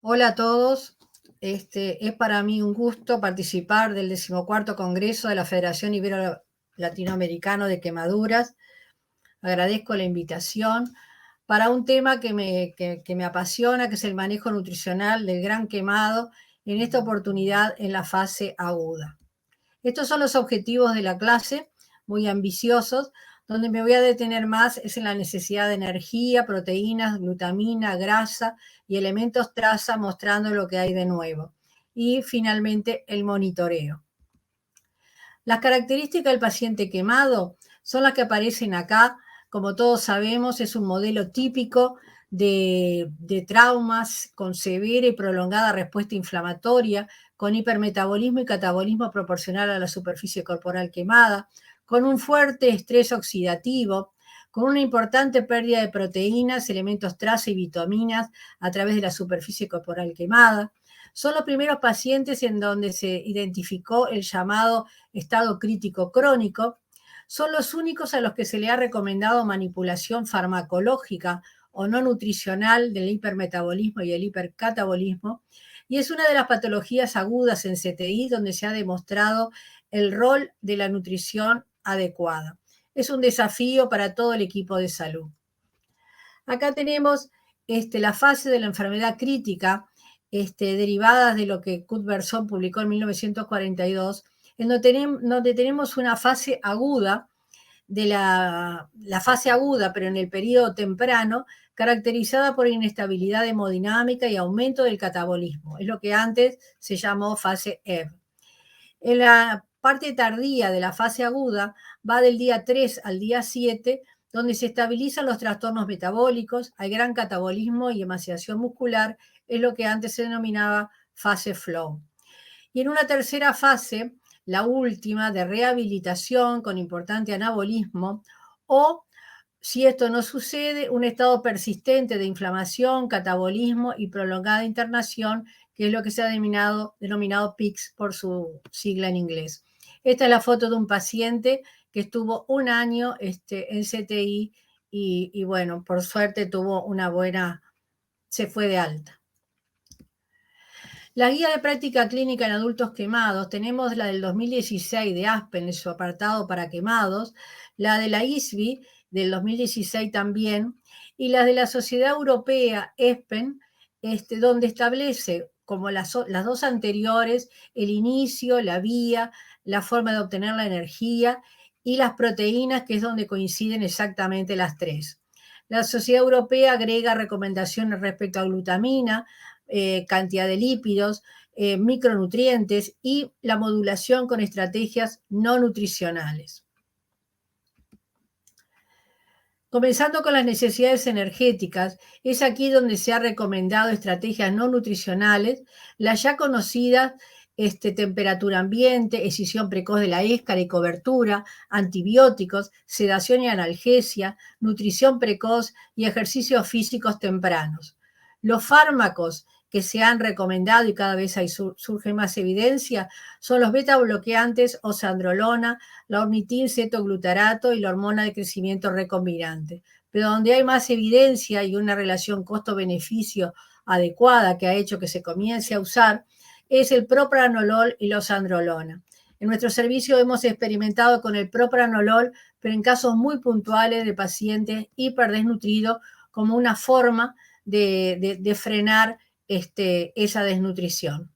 Hola a todos. Es para mí un gusto participar del 14º Congreso de la Federación Ibero-Latinoamericano de Quemaduras. Agradezco la invitación para un tema que me apasiona, que es el manejo nutricional del gran quemado, en esta oportunidad en la fase aguda. Estos son los objetivos de la clase, muy ambiciosos. Donde me voy a detener más es en la necesidad de energía, proteínas, glutamina, grasa y elementos traza, mostrando lo que hay de nuevo. Y finalmente el monitoreo. Las características del paciente quemado son las que aparecen acá. Como todos sabemos, es un modelo típico de traumas con severa y prolongada respuesta inflamatoria, con hipermetabolismo y catabolismo proporcional a la superficie corporal quemada, con un fuerte estrés oxidativo, con una importante pérdida de proteínas, elementos traza y vitaminas a través de la superficie corporal quemada. Son los primeros pacientes en donde se identificó el llamado estado crítico crónico. Son los únicos a los que se le ha recomendado manipulación farmacológica o no nutricional del hipermetabolismo y el hipercatabolismo, y es una de las patologías agudas en CTI donde se ha demostrado el rol de la nutrición adecuada. Es un desafío para todo el equipo de salud. Acá tenemos la fase de la enfermedad crítica, derivadas de lo que Cuthbertson publicó en 1942, en donde tenemos una fase aguda, de la fase aguda, pero en el periodo temprano, caracterizada por inestabilidad hemodinámica y aumento del catabolismo. Es lo que antes se llamó fase EV. En la parte tardía de la fase aguda va del día 3 al día 7, donde se estabilizan los trastornos metabólicos, hay gran catabolismo y emaciación muscular, es lo que antes se denominaba fase flow. Y en una tercera fase, la última, de rehabilitación con importante anabolismo, o si esto no sucede, un estado persistente de inflamación, catabolismo y prolongada internación, que es lo que se ha denominado PICS por su sigla en inglés. Esta es la foto de un paciente que estuvo un año en CTI y bueno, por suerte tuvo se fue de alta. La guía de práctica clínica en adultos quemados, tenemos la del 2016 de Aspen en su apartado para quemados, la de la ISBI del 2016 también, y la de la Sociedad Europea ESPEN, donde establece, como las dos anteriores, el inicio, la vía, la forma de obtener la energía y las proteínas, que es donde coinciden exactamente las tres. La Sociedad Europea agrega recomendaciones respecto a glutamina, cantidad de lípidos, micronutrientes y la modulación con estrategias no nutricionales. Comenzando con las necesidades energéticas, es aquí donde se ha recomendado estrategias no nutricionales, las ya conocidas temperatura ambiente, escisión precoz de la escara y cobertura, antibióticos, sedación y analgesia, nutrición precoz y ejercicios físicos tempranos. Los fármacos que se han recomendado y cada vez surge más evidencia son los beta bloqueantes oxandrolona, la ornitin cetoglutarato y la hormona de crecimiento recombinante. Pero donde hay más evidencia y una relación costo-beneficio adecuada que ha hecho que se comience a usar es el propranolol y la oxandrolona. En nuestro servicio hemos experimentado con el propranolol, pero en casos muy puntuales de pacientes hiperdesnutridos, como una forma de frenar esa desnutrición.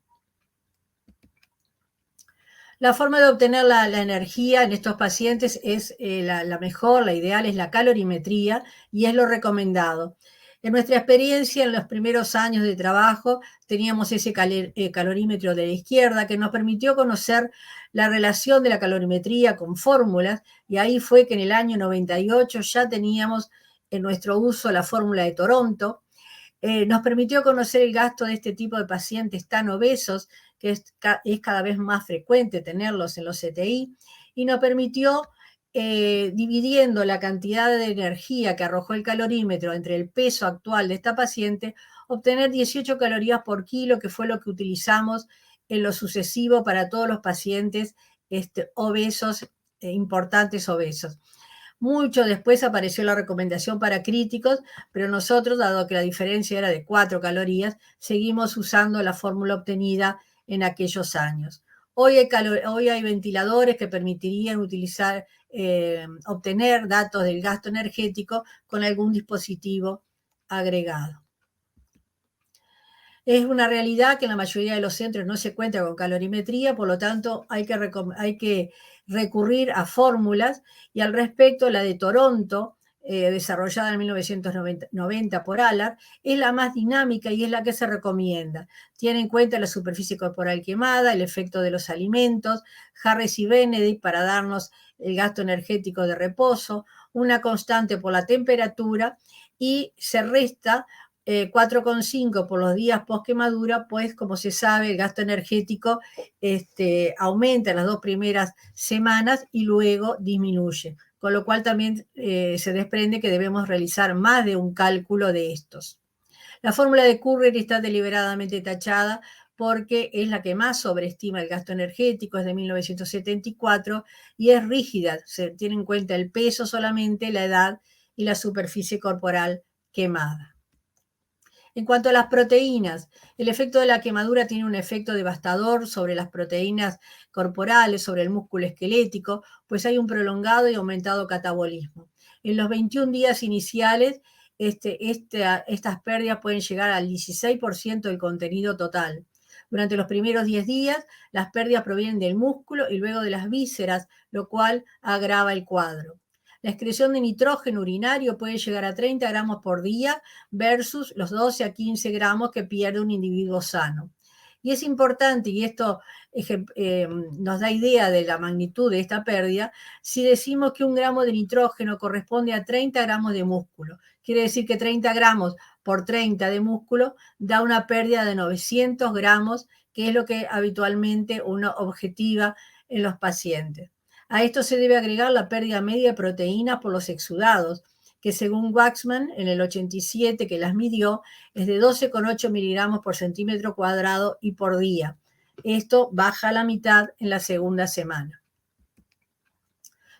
La forma de obtener la energía en estos pacientes es la mejor, la ideal es la calorimetría y es lo recomendado. En nuestra experiencia, en los primeros años de trabajo, teníamos ese calorímetro de la izquierda que nos permitió conocer la relación de la calorimetría con fórmulas, y ahí fue que en el año 98 ya teníamos en nuestro uso la fórmula de Toronto. Nos permitió conocer el gasto de este tipo de pacientes tan obesos, que es cada vez más frecuente tenerlos en los CTI, y nos permitió, dividiendo la cantidad de energía que arrojó el calorímetro entre el peso actual de esta paciente, obtener 18 calorías por kilo, que fue lo que utilizamos en lo sucesivo para todos los pacientes obesos, importantes obesos. Mucho después apareció la recomendación para críticos, pero nosotros, dado que la diferencia era de 4 calorías, seguimos usando la fórmula obtenida en aquellos años. Hoy hay ventiladores que permitirían obtener datos del gasto energético con algún dispositivo agregado. Es una realidad que en la mayoría de los centros no se cuenta con calorimetría, por lo tanto hay que recurrir a fórmulas, y al respecto la de Toronto, desarrollada en 1990 por Allard, es la más dinámica y es la que se recomienda. Tiene en cuenta la superficie corporal quemada, el efecto de los alimentos, Harris y Benedict para darnos el gasto energético de reposo, una constante por la temperatura, y se resta 4,5 por los días post quemadura, pues como se sabe el gasto energético aumenta en las 2 primeras semanas y luego disminuye, con lo cual también se desprende que debemos realizar más de un cálculo de estos. La fórmula de Curry está deliberadamente tachada porque es la que más sobreestima el gasto energético, es de 1974 y es rígida, se tiene en cuenta el peso solamente, la edad y la superficie corporal quemada. En cuanto a las proteínas, el efecto de la quemadura tiene un efecto devastador sobre las proteínas corporales, sobre el músculo esquelético, pues hay un prolongado y aumentado catabolismo. En los 21 días iniciales, estas pérdidas pueden llegar al 16% del contenido total. Durante los primeros 10 días, las pérdidas provienen del músculo y luego de las vísceras, lo cual agrava el cuadro. La excreción de nitrógeno urinario puede llegar a 30 gramos por día versus los 12 a 15 gramos que pierde un individuo sano. Y es importante, y esto nos da idea de la magnitud de esta pérdida, si decimos que 1 gramo de nitrógeno corresponde a 30 gramos de músculo. Quiere decir que 30 gramos por 30 de músculo da una pérdida de 900 gramos, que es lo que habitualmente uno objetiva en los pacientes. A esto se debe agregar la pérdida media de proteínas por los exudados, que según Waxman, en el 87 que las midió, es de 12,8 miligramos por centímetro cuadrado y por día. Esto baja a la mitad en la segunda semana.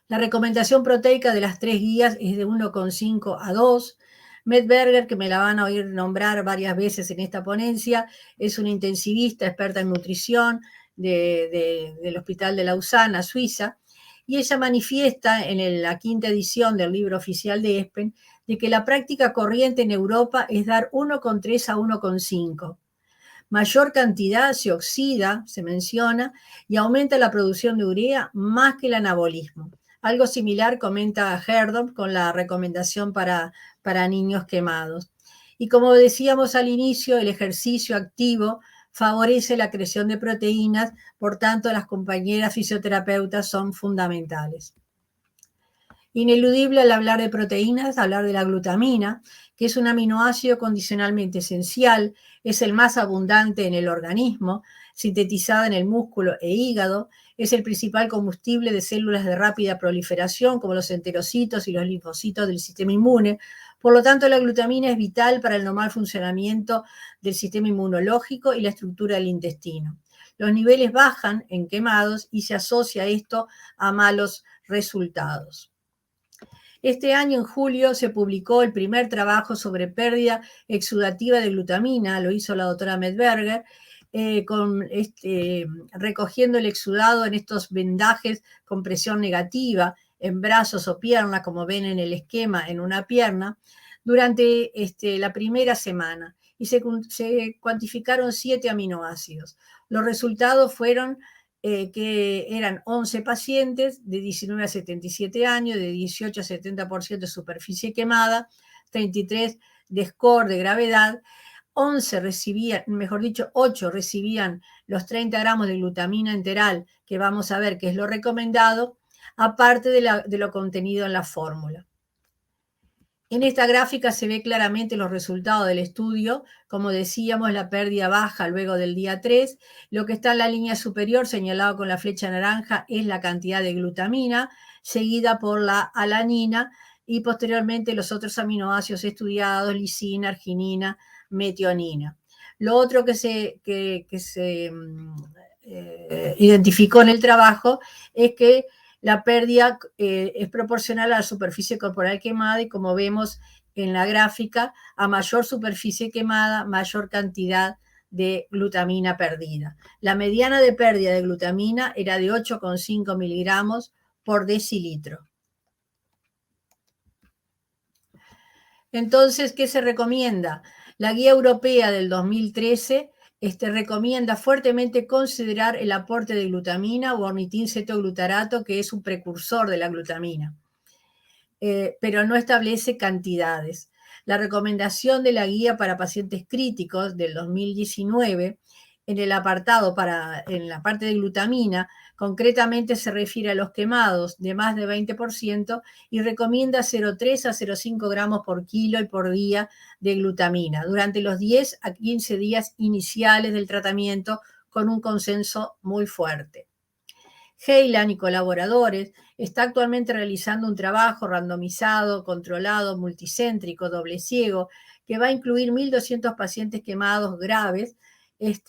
La recomendación proteica de las 3 guías es de 1,5 a 2. Medberger, que me la van a oír nombrar varias veces en esta ponencia, es una intensivista experta en nutrición del Hospital de Lausana, Suiza, y ella manifiesta en la 5ª edición del libro oficial de ESPEN de que la práctica corriente en Europa es dar 1,3 a 1,5. Mayor cantidad se oxida, se menciona, y aumenta la producción de urea más que el anabolismo. Algo similar comenta Herdon con la recomendación para niños quemados. Y como decíamos al inicio, el ejercicio activo favorece la creación de proteínas, por tanto las compañeras fisioterapeutas son fundamentales. Ineludible al hablar de proteínas, hablar de la glutamina, que es un aminoácido condicionalmente esencial, es el más abundante en el organismo, sintetizada en el músculo e hígado, es el principal combustible de células de rápida proliferación, como los enterocitos y los linfocitos del sistema inmune. Por lo tanto, la glutamina es vital para el normal funcionamiento del sistema inmunológico y la estructura del intestino. Los niveles bajan en quemados y se asocia esto a malos resultados. Este año, en julio, se publicó el primer trabajo sobre pérdida exudativa de glutamina, lo hizo la doctora Medberger, recogiendo el exudado en estos vendajes con presión negativa en brazos o piernas, como ven en el esquema en una pierna, durante la primera semana. Y se cuantificaron 7 aminoácidos. Los resultados fueron que eran 11 pacientes de 19 a 77 años, de 18 a 70% de superficie quemada, 33 de score de gravedad, 11 recibían, mejor dicho, 8 recibían los 30 gramos de glutamina enteral, que vamos a ver que es lo recomendado, aparte de lo contenido en la fórmula. En esta gráfica se ve claramente los resultados del estudio. Como decíamos, la pérdida baja luego del día 3. Lo que está en la línea superior, señalado con la flecha naranja, es la cantidad de glutamina, seguida por la alanina y posteriormente los otros aminoácidos estudiados, lisina, arginina, metionina. Lo otro que se identificó en el trabajo es que la pérdida es proporcional a la superficie corporal quemada y como vemos en la gráfica, a mayor superficie quemada, mayor cantidad de glutamina perdida. La mediana de pérdida de glutamina era de 8,5 miligramos por decilitro. Entonces, ¿qué se recomienda? La guía europea del 2013 recomienda fuertemente considerar el aporte de glutamina o ornitin-cetoglutarato, que es un precursor de la glutamina, pero no establece cantidades. La recomendación de la guía para pacientes críticos del 2019, en el apartado en la parte de glutamina, concretamente se refiere a los quemados de más de 20% y recomienda 0,3 a 0,5 gramos por kilo y por día de glutamina durante los 10 a 15 días iniciales del tratamiento, con un consenso muy fuerte. Heilan y colaboradores está actualmente realizando un trabajo randomizado, controlado, multicéntrico, doble ciego, que va a incluir 1.200 pacientes quemados graves,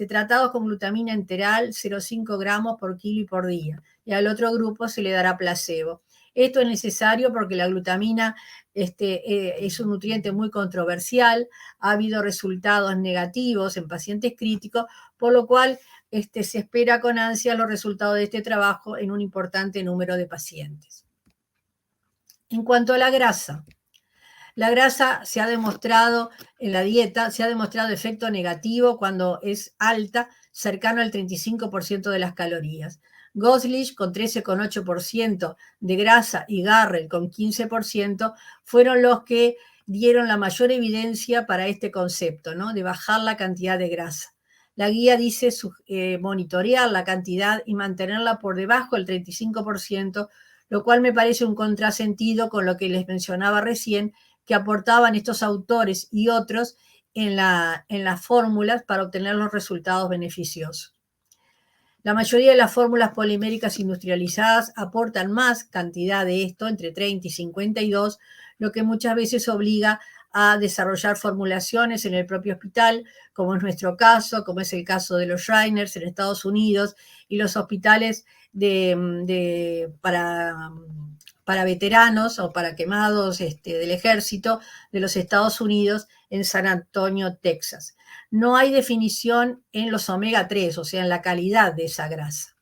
tratados con glutamina enteral 0,5 gramos por kilo y por día. Y al otro grupo se le dará placebo. Esto es necesario porque la glutamina es un nutriente muy controversial, ha habido resultados negativos en pacientes críticos, por lo cual se espera con ansia los resultados de este trabajo en un importante número de pacientes. En cuanto a la grasa se ha demostrado en la dieta, se ha demostrado efecto negativo cuando es alta, cercano al 35% de las calorías. Goslich con 13,8% de grasa y Garrel con 15% fueron los que dieron la mayor evidencia para este concepto, ¿no?, de bajar la cantidad de grasa. La guía dice monitorear la cantidad y mantenerla por debajo del 35%, lo cual me parece un contrasentido con lo que les mencionaba recién, que aportaban estos autores y otros en las fórmulas para obtener los resultados beneficiosos. La mayoría de las fórmulas poliméricas industrializadas aportan más cantidad de esto, entre 30 y 52, lo que muchas veces obliga a desarrollar formulaciones en el propio hospital, como es nuestro caso, como es el caso de los Shriners en Estados Unidos y los hospitales para veteranos o para quemados del ejército de los Estados Unidos en San Antonio, Texas. No hay definición en los omega 3, o sea, en la calidad de esa grasa.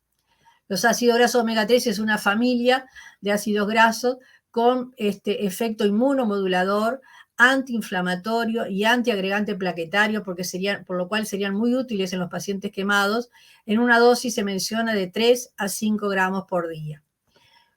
Los ácidos grasos omega 3 es una familia de ácidos grasos con efecto inmunomodulador, antiinflamatorio y antiagregante plaquetario, por lo cual serían muy útiles en los pacientes quemados. En una dosis se menciona de 3 a 5 gramos por día.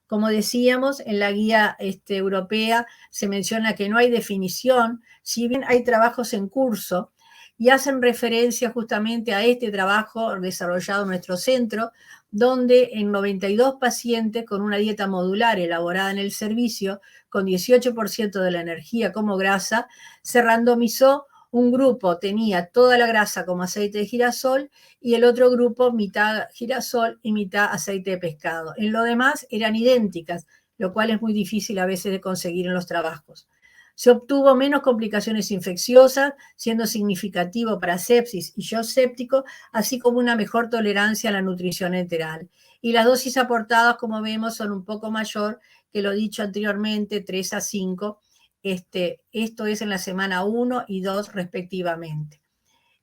Como decíamos, en la guía europea se menciona que no hay definición, si bien hay trabajos en curso, y hacen referencia justamente a este trabajo desarrollado en nuestro centro, donde en 92 pacientes con una dieta modular elaborada en el servicio, con 18% de la energía como grasa, se randomizó. Un grupo tenía toda la grasa como aceite de girasol y el otro grupo mitad girasol y mitad aceite de pescado. En lo demás eran idénticas, lo cual es muy difícil a veces de conseguir en los trabajos. Se obtuvo menos complicaciones infecciosas, siendo significativo para sepsis y shock séptico, así como una mejor tolerancia a la nutrición enteral. Y las dosis aportadas, como vemos, son un poco mayor que lo dicho anteriormente, 3 a 5. Esto es en la semana 1 y 2 respectivamente.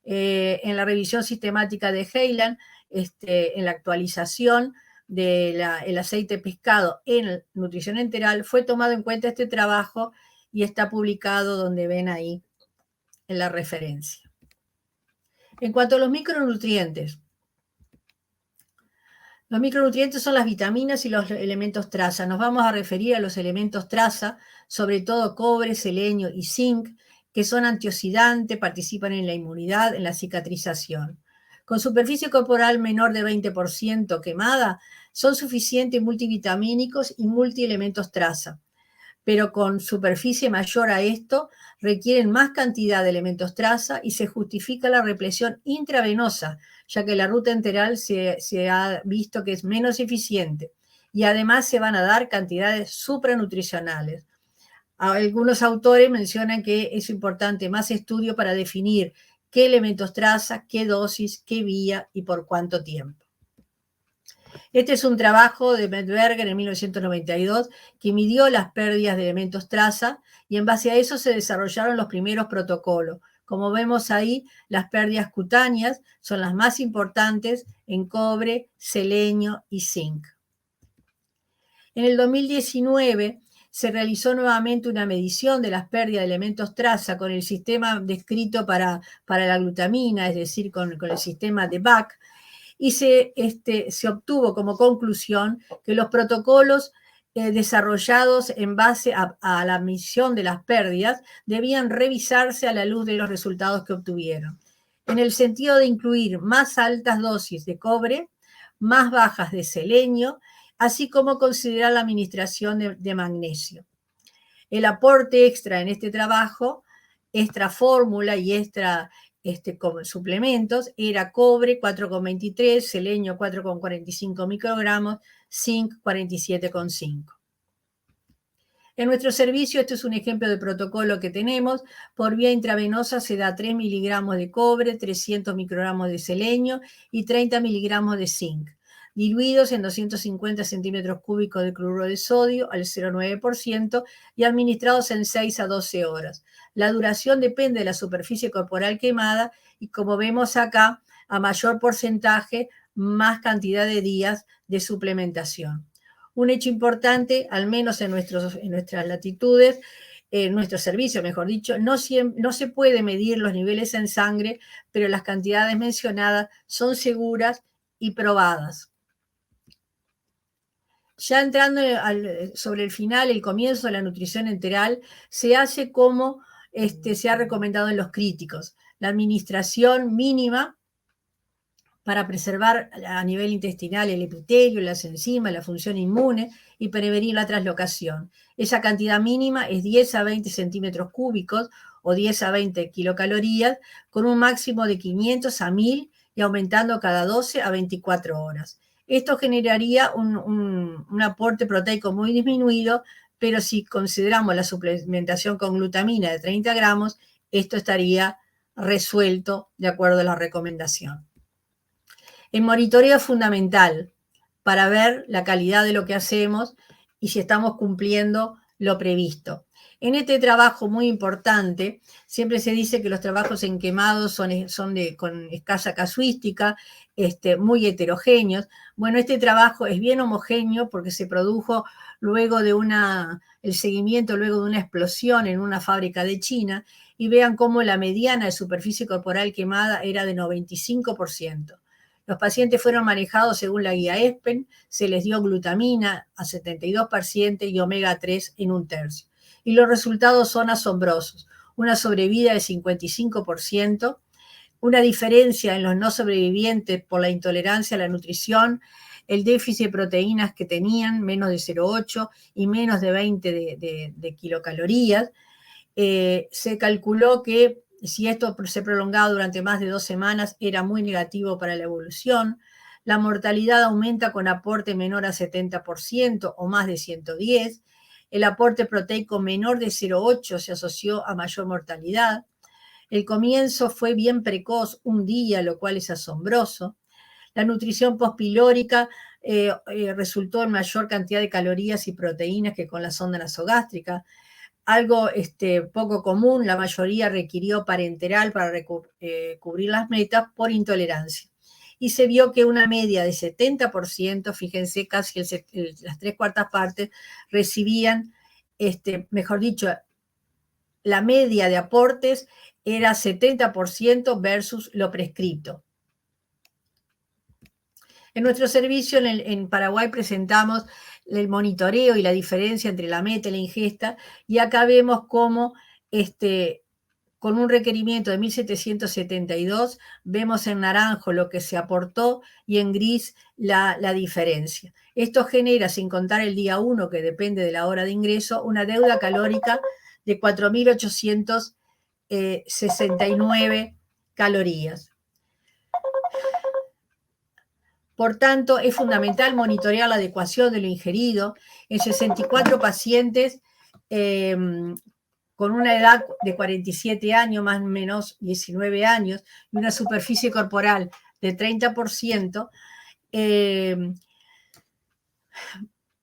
En la revisión sistemática de Heilan, en la actualización del aceite de pescado en nutrición enteral, fue tomado en cuenta este trabajo y está publicado donde ven ahí en la referencia. En cuanto a los micronutrientes son las vitaminas y los elementos traza. Nos vamos a referir a los elementos traza, sobre todo cobre, selenio y zinc, que son antioxidantes, participan en la inmunidad, en la cicatrización. Con superficie corporal menor de 20% quemada, son suficientes multivitamínicos y multielementos traza, pero con superficie mayor a esto, requieren más cantidad de elementos traza y se justifica la represión intravenosa, ya que la ruta enteral se ha visto que es menos eficiente y además se van a dar cantidades supranutricionales. Algunos autores mencionan que es importante más estudio para definir qué elementos traza, qué dosis, qué vía y por cuánto tiempo. Este es un trabajo de Medberger en 1992 que midió las pérdidas de elementos traza y en base a eso se desarrollaron los primeros protocolos. Como vemos ahí, las pérdidas cutáneas son las más importantes en cobre, selenio y zinc. En el 2019 se realizó nuevamente una medición de las pérdidas de elementos traza con el sistema descrito para la glutamina, es decir, con el sistema de BAC, y se obtuvo como conclusión que los protocolos desarrollados en base a la medición de las pérdidas debían revisarse a la luz de los resultados que obtuvieron, en el sentido de incluir más altas dosis de cobre, más bajas de selenio, así como considerar la administración de magnesio. El aporte extra en este trabajo, extra fórmula y extra como suplementos, era cobre 4,23, selenio 4,45 microgramos, zinc 47,5. En nuestro servicio, este es un ejemplo de protocolo que tenemos. Por vía intravenosa se da 3 miligramos de cobre, 300 microgramos de selenio y 30 miligramos de zinc, diluidos en 250 centímetros cúbicos de cloruro de sodio al 0,9% y administrados en 6 a 12 horas. La duración depende de la superficie corporal quemada y, como vemos acá, a mayor porcentaje, más cantidad de días de suplementación. Un hecho importante, al menos en nuestras latitudes, en nuestro servicio, mejor dicho, no se puede medir los niveles en sangre, pero las cantidades mencionadas son seguras y probadas. Ya entrando sobre el final, el comienzo de la nutrición enteral, se hace como se ha recomendado en los críticos. La administración mínima para preservar a nivel intestinal el epitelio, las enzimas, la función inmune y prevenir la translocación. Esa cantidad mínima es 10 a 20 centímetros cúbicos o 10 a 20 kilocalorías, con un máximo de 500 a 1000 y aumentando cada 12 a 24 horas. Esto generaría un aporte proteico muy disminuido, pero si consideramos la suplementación con glutamina de 30 gramos, esto estaría resuelto de acuerdo a la recomendación. El monitoreo es fundamental para ver la calidad de lo que hacemos y si estamos cumpliendo lo previsto. En este trabajo muy importante, siempre se dice que los trabajos en quemados son con escasa casuística, muy heterogéneos. Bueno, este trabajo es bien homogéneo porque se produjo luego de el seguimiento luego de una explosión en una fábrica de China, y vean cómo la mediana de superficie corporal quemada era de 95%. Los pacientes fueron manejados según la guía ESPEN, se les dio glutamina a 72 pacientes y omega 3 en un tercio. Y los resultados son asombrosos. Una sobrevida de 55%, una diferencia en los no sobrevivientes por la intolerancia a la nutrición, el déficit de proteínas que tenían, menos de 0,8 y menos de 20 de kilocalorías. Se calculó que si esto se prolongaba durante más de 2 semanas, era muy negativo para la evolución. La mortalidad aumenta con aporte menor a 70% o más de 110. El aporte proteico menor de 0,8 se asoció a mayor mortalidad. El comienzo fue bien precoz, un día, lo cual es asombroso. La nutrición postpilórica resultó en mayor cantidad de calorías y proteínas que con la sonda nasogástrica. Algo poco común, la mayoría requirió parenteral para cubrir las metas por intolerancia. Y se vio que una media de 70%, fíjense, casi las 3/4 partes, recibían, mejor dicho, la media de aportes era 70% versus lo prescrito. En nuestro servicio en Paraguay presentamos el monitoreo y la diferencia entre la meta y la ingesta, y acá vemos cómo con un requerimiento de 1772 vemos en naranjo lo que se aportó y en gris la diferencia. Esto genera, sin contar el día 1, que depende de la hora de ingreso, una deuda calórica de 4.869 calorías. Por tanto, es fundamental monitorear la adecuación de lo ingerido en 64 pacientes con una edad de 47 años, más o menos 19 años, y una superficie corporal de 30%,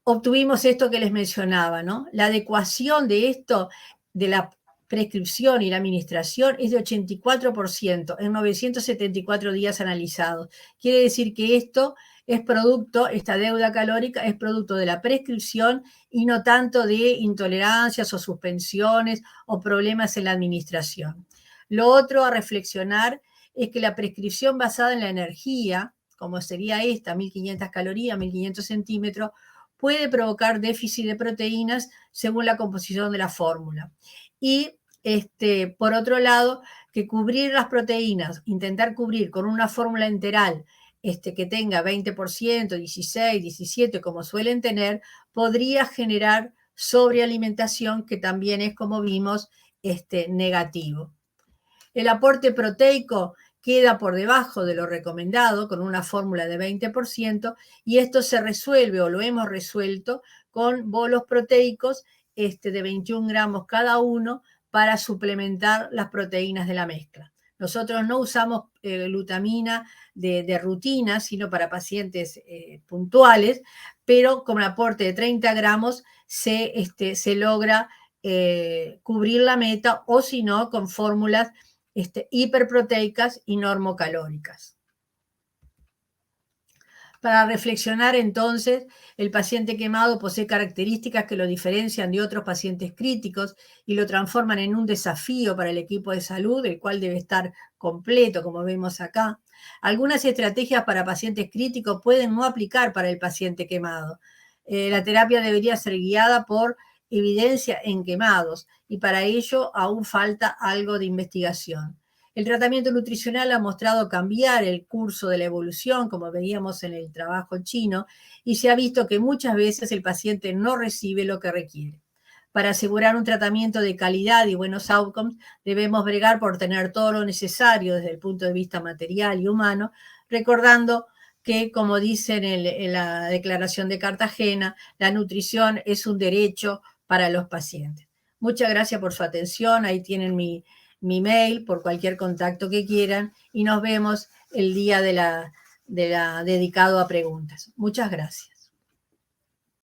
obtuvimos esto que les mencionaba, ¿no? La adecuación de esto, de la prescripción y la administración, es de 84% en 974 días analizados. Quiere decir que esto es producto, esta deuda calórica es producto de la prescripción y no tanto de intolerancias o suspensiones o problemas en la administración. Lo otro a reflexionar es que la prescripción basada en la energía, como sería esta, 1500 calorías, 1500 centímetros, puede provocar déficit de proteínas según la composición de la fórmula. Y por otro lado, que cubrir las proteínas, intentar cubrir con una fórmula enteral que tenga 20%, 16, 17, como suelen tener, podría generar sobrealimentación, que también es, como vimos, negativo. El aporte proteico queda por debajo de lo recomendado con una fórmula de 20% y esto se resuelve, o lo hemos resuelto, con bolos proteicos de 21 gramos cada uno para suplementar las proteínas de la mezcla. Nosotros no usamos glutamina de rutina, sino para pacientes puntuales, pero con un aporte de 30 gramos se logra cubrir la meta, o si no, con fórmulas hiperproteicas y normocalóricas. Para reflexionar entonces, el paciente quemado posee características que lo diferencian de otros pacientes críticos y lo transforman en un desafío para el equipo de salud, el cual debe estar completo, como vemos acá. Algunas estrategias para pacientes críticos pueden no aplicar para el paciente quemado. La terapia debería ser guiada por evidencia en quemados y para ello aún falta algo de investigación. El tratamiento nutricional ha mostrado cambiar el curso de la evolución, como veíamos en el trabajo chino, y se ha visto que muchas veces el paciente no recibe lo que requiere. Para asegurar un tratamiento de calidad y buenos outcomes, debemos bregar por tener todo lo necesario desde el punto de vista material y humano, recordando que, como dicen en la Declaración de Cartagena, la nutrición es un derecho para los pacientes. Muchas gracias por su atención. Ahí tienen mi mail por cualquier contacto que quieran y nos vemos el día dedicado a preguntas. Muchas gracias.